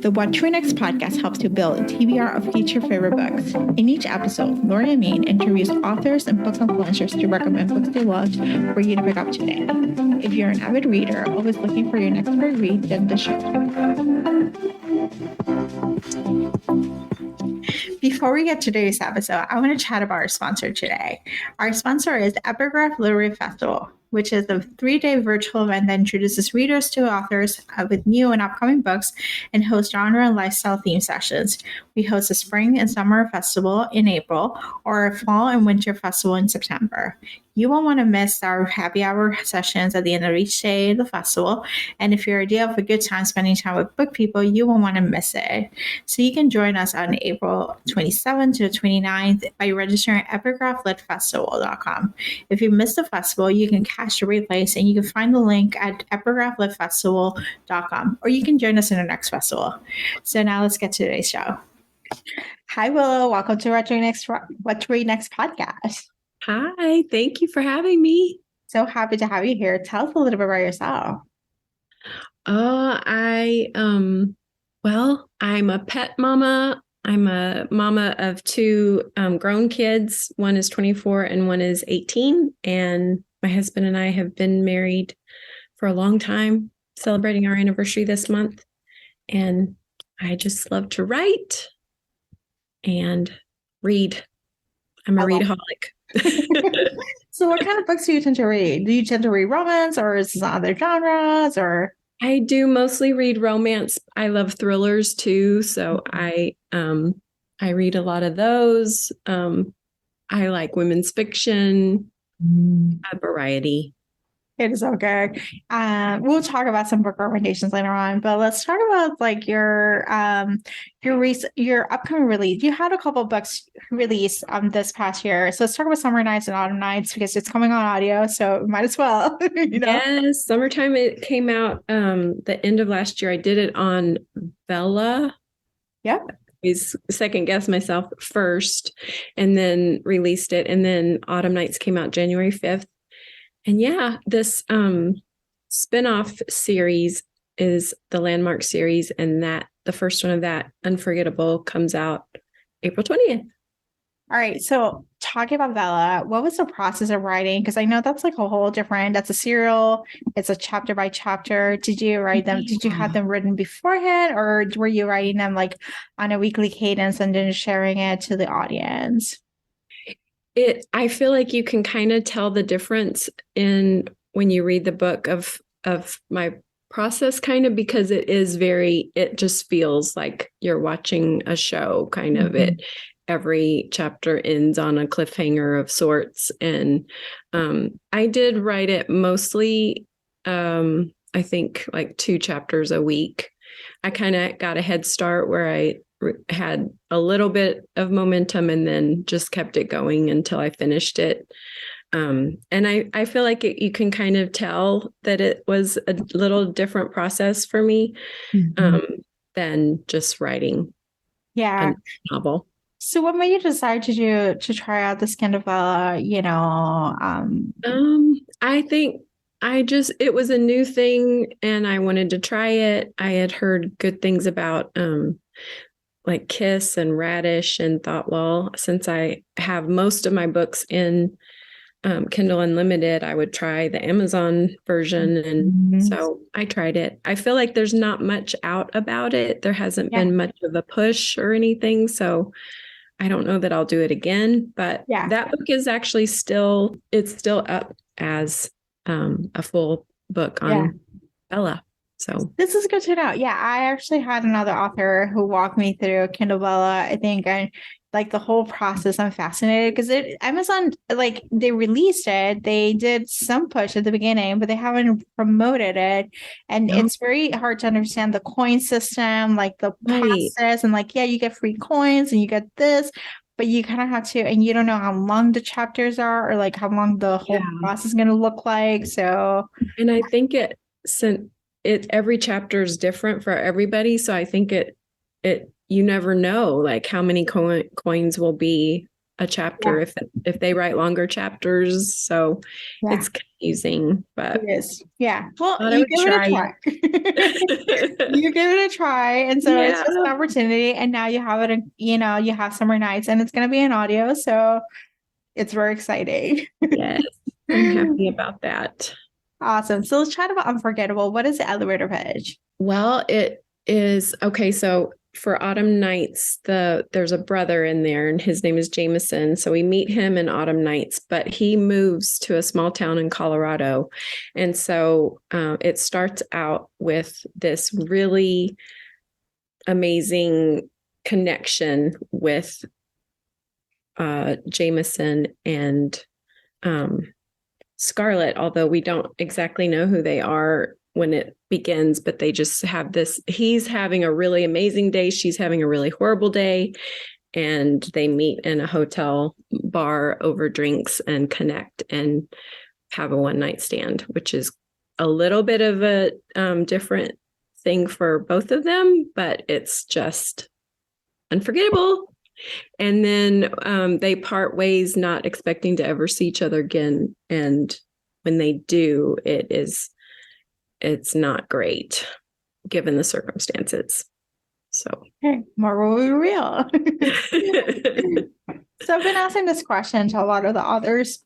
The What to Read Next podcast helps you build a TBR of future favorite books. In each episode, Lori and Maine interviews authors and book influencers to recommend books they loved for you to pick up today. If you're an avid reader, always looking for your next great read, then the show. Before we get to today's episode, I want to chat about our sponsor today. Our sponsor is Epigraph Literary Festival, which is a 3-day virtual event that introduces readers to authors with new and upcoming books and hosts genre and lifestyle theme sessions. We host a spring and summer festival in April or a fall and winter festival in September. You won't want to miss our happy hour sessions at the end of each day of the festival. And if you're a idea of a good time spending time with book people, you won't want to miss it. So you can join us on April 27th to the 29th by registering at epigraphLitFestival.com. If you missed the festival, you can catch the replays and you can find the link at epigraphLitFestival.com, or you can join us in the next festival. So now let's get to today's show. Hi, Willow. Welcome to What to Read Next podcast. Hi, thank you for having me. So happy to have you here. Tell us a little bit about yourself. I'm a pet mama. I'm a mama of 2 grown kids. One is 24 and one is 18. And my husband and I have been married for a long time, celebrating our anniversary this month. And I just love to write and read. I'm a readaholic. So what kind of books do you tend to read? Do you tend to read romance, or is this other genres, or? I do mostly read romance. I love thrillers too. So I read a lot of those. I like women's fiction, a variety. It is okay. We'll talk about some book recommendations later on, but let's talk about like your upcoming release. You had a couple of books released this past year, so let's talk about Summer Nights and Autumn Nights because it's coming on audio, so might as well. Yes, summertime. It came out the end of last year. I did it on Bella. Yep. I second guessed myself first, and then released it, and then Autumn Nights came out January 5th. And yeah, this spinoff series is the Landmark series, and that the first one of that, Unforgettable, comes out April 20th. All right. So talking about Bella, what was the process of writing? Because I know that's like a whole different, that's a serial. It's a chapter by chapter. Did you write them? Did you have them written beforehand, or were you writing them like on a weekly cadence and then sharing it to the audience? I feel like you can kind of tell the difference in when you read the book of my process, kind of, because it just feels like you're watching a show, kind of. It every chapter ends on a cliffhanger of sorts. And I did write it mostly, I think like 2 chapters a week. I kind of got a head start where I had a little bit of momentum and then just kept it going until I finished it. And I feel like you can kind of tell that it was a little different process for me than just writing a novel. So what made you decide to try out this kind of I think it was a new thing and I wanted to try it. I had heard good things about like Kiss and Radish, and thought, well, since I have most of my books in Kindle Unlimited, I would try the Amazon version. And so I tried it. I feel like there's not much out about it. There hasn't been much of a push or anything. So I don't know that I'll do it again, but that book is actually still up as a full book on Bella. So this is good to know. Yeah, I actually had another author who walked me through Kindle Bella, I think, and like the whole process. I'm fascinated because Amazon, like they released it, they did some push at the beginning, but they haven't promoted it. And it's very hard to understand the coin system, like the process, and like, you get free coins and you get this, but you kind of have to, and you don't know how long the chapters are or like how long the whole process is going to look like. So, and I think every chapter is different for everybody. So I think you never know like how many coins will be a chapter if they write longer chapters. So it's confusing, but it is. Yeah. Well, thought I you would give it a try. You give it a try. And so it's just an opportunity. And now you have it, you have Summer Nights, and it's going to be an audio. So it's very exciting. Yes. I'm happy about that. Awesome. So let's chat about Unforgettable. What is the elevator pitch? Well, it is okay. So for Autumn Nights, there's a brother in there, and his name is Jameson. So we meet him in Autumn Nights, but he moves to a small town in Colorado. And so it starts out with this really amazing connection with Jameson and Scarlett, although we don't exactly know who they are when it begins, but they just have this, he's having a really amazing day, she's having a really horrible day, and they meet in a hotel bar over drinks and connect and have a one-night stand, which is a little bit of a different thing for both of them, but it's just unforgettable. And then they part ways, not expecting to ever see each other again. And when they do, it's not great given the circumstances. So, okay, more will be real. So I've been asking this question to a lot of the authors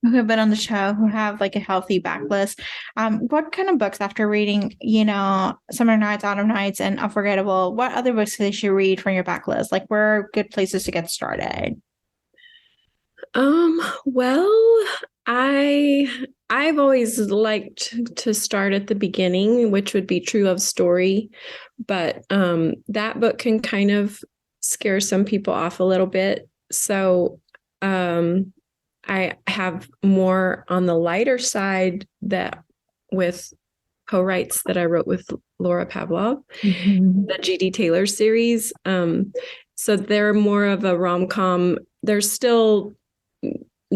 who have been on the show, who have like a healthy backlist. What kind of books, after reading, Summer Nights, Autumn Nights, and Unforgettable, what other books they should read from your backlist? Like, where are good places to get started? Well, I've always liked to start at the beginning, which would be True Love Story, but that book can kind of scare some people off a little bit. So I have more on the lighter side that with co-writes that I wrote with Laura Pavlov, the G.D. Taylor series. So they're more of a rom-com. There's still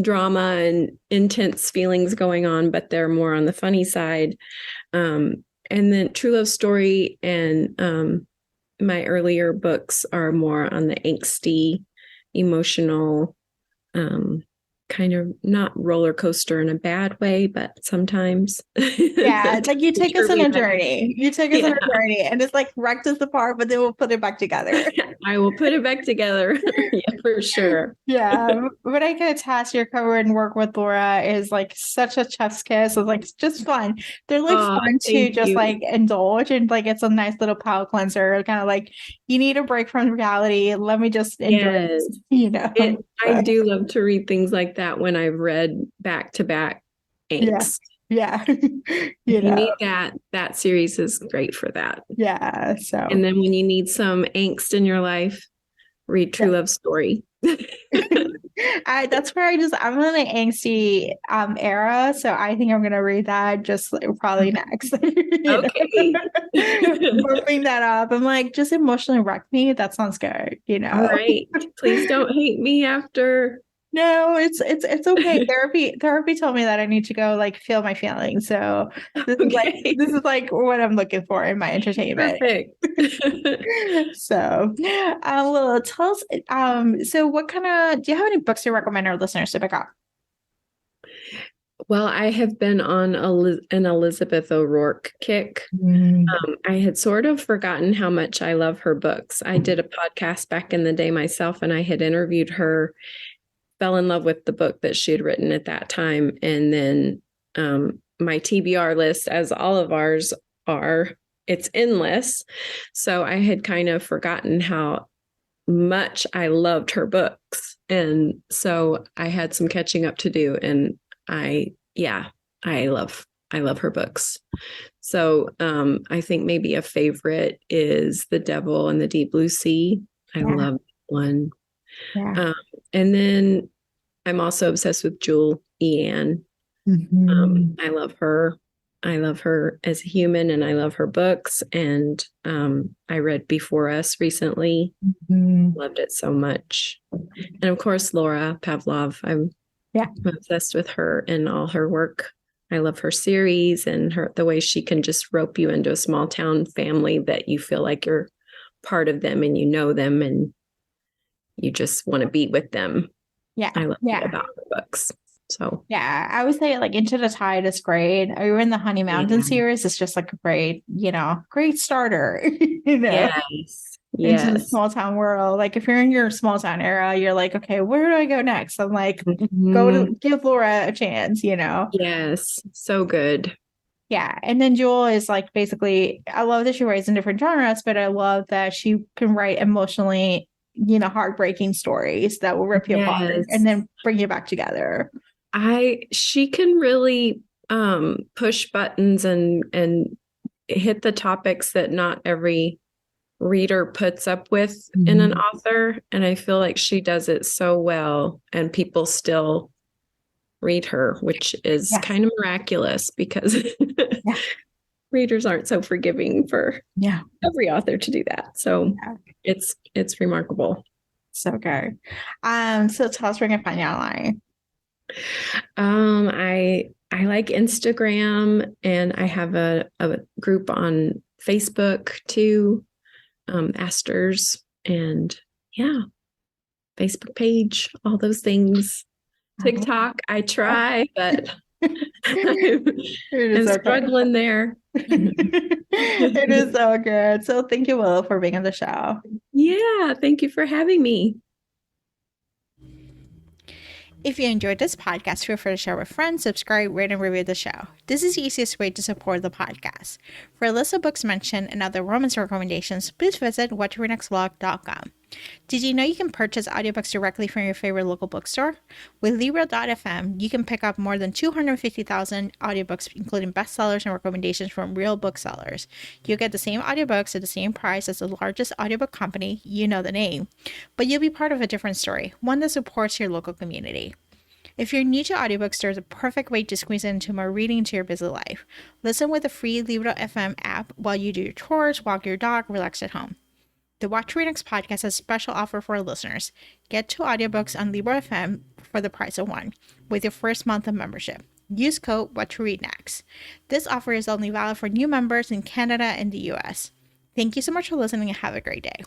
drama and intense feelings going on, but they're more on the funny side. And then True Love Story and my earlier books are more on the angsty, emotional, kind of not roller coaster in a bad way, but sometimes. Yeah, it's like you take us on a journey. You take us on a journey, and it's like wrecked us apart, but then we'll put it back together. I will put it back together. Yeah, for sure. Yeah, but I can attest your cover and work with Laura is like such a chef's kiss. It's like just fun. They're like fun to just like indulge, and like it's a nice little palate cleanser. Kind of like you need a break from reality. Let me just enjoy this, I do love to read things like that when I've read back to back angst. Yeah. You need that series is great for that. Yeah. So, and then when you need some angst in your life, read True Love Story. That's where I'm in the angsty era, so I think I'm gonna read that just probably next. Okay. Bumping that up. I'm like, just emotionally wreck me. That sounds good. All right. Please don't hate me after. No, it's okay. Therapy told me that I need to go like feel my feelings. So this is like what I'm looking for in my entertainment. Perfect. So, well, tell us. So, what kind of do you have any books you recommend our listeners to pick up? Well, I have been on an Elizabeth O'Rourke kick. I had sort of forgotten how much I love her books. I did a podcast back in the day myself, and I had interviewed her. Fell in love with the book that she had written at that time. And then my TBR list, as all of ours are, it's endless. So I had kind of forgotten how much I loved her books. And so I had some catching up to do. And I love her books. So I think maybe a favorite is The Devil and the Deep Blue Sea. I love that one. Yeah. And then I'm also obsessed with Jewel E. Ann. I love her. I love her as a human, and I love her books. And I read Before Us recently. Loved it so much. And of course, Laura Pavlov. I'm obsessed with her and all her work. I love her series and the way she can just rope you into a small town family that you feel like you're part of them and you know them and you just want to be with them. Yeah. I love Yeah. about her books. So Yeah. I would say like Into the Tide is great. Or in the Honey Mountain yeah. series, it's just like a great, great starter, you know, Yes. into the Yes. small town world. Like if you're in your small town era, you're like, okay, where do I go next? I'm like, go Mhm. to give Laura a chance, you know? Yes. So good. Yeah. And then Jewel is like basically, I love that she writes in different genres, but I love that she can write emotionally, heartbreaking stories that will rip you apart Yes. and then bring you back together. She can really push buttons and hit the topics that not every reader puts up with in an author. And I feel like she does it so well, and people still read her, which is Yes. kind of miraculous because Yeah. readers aren't so forgiving for Yeah. every author to do that. So Yeah. it's remarkable. So good. So tell us where we can find you online. I like Instagram, and I have a group on Facebook too, Aster's, and yeah, Facebook page, all those things. TikTok, I try, but It is I'm so good. struggling there. It is so good. So thank you, Willow, for being on the show. Yeah, thank you for having me. If you enjoyed this podcast, feel free to share with friends, subscribe, rate, and review the show. This is the easiest way to support the podcast. For a list of books mentioned and other romance recommendations, please visit whattoreadnextblog.com. Did you know you can purchase audiobooks directly from your favorite local bookstore? With Libro.fm, you can pick up more than 250,000 audiobooks, including bestsellers and recommendations from real booksellers. You'll get the same audiobooks at the same price as the largest audiobook company, you know the name, but you'll be part of a different story, one that supports your local community. If you're new to audiobooks, there's a perfect way to squeeze into more reading into your busy life. Listen with the free Libro.fm app while you do your chores, walk your dog, relax at home. The What to Read Next podcast has a special offer for our listeners. Get 2 audiobooks on Libro.fm for the price of 1 with your first month of membership. Use code What to Read Next. This offer is only valid for new members in Canada and the US. Thank you so much for listening and have a great day.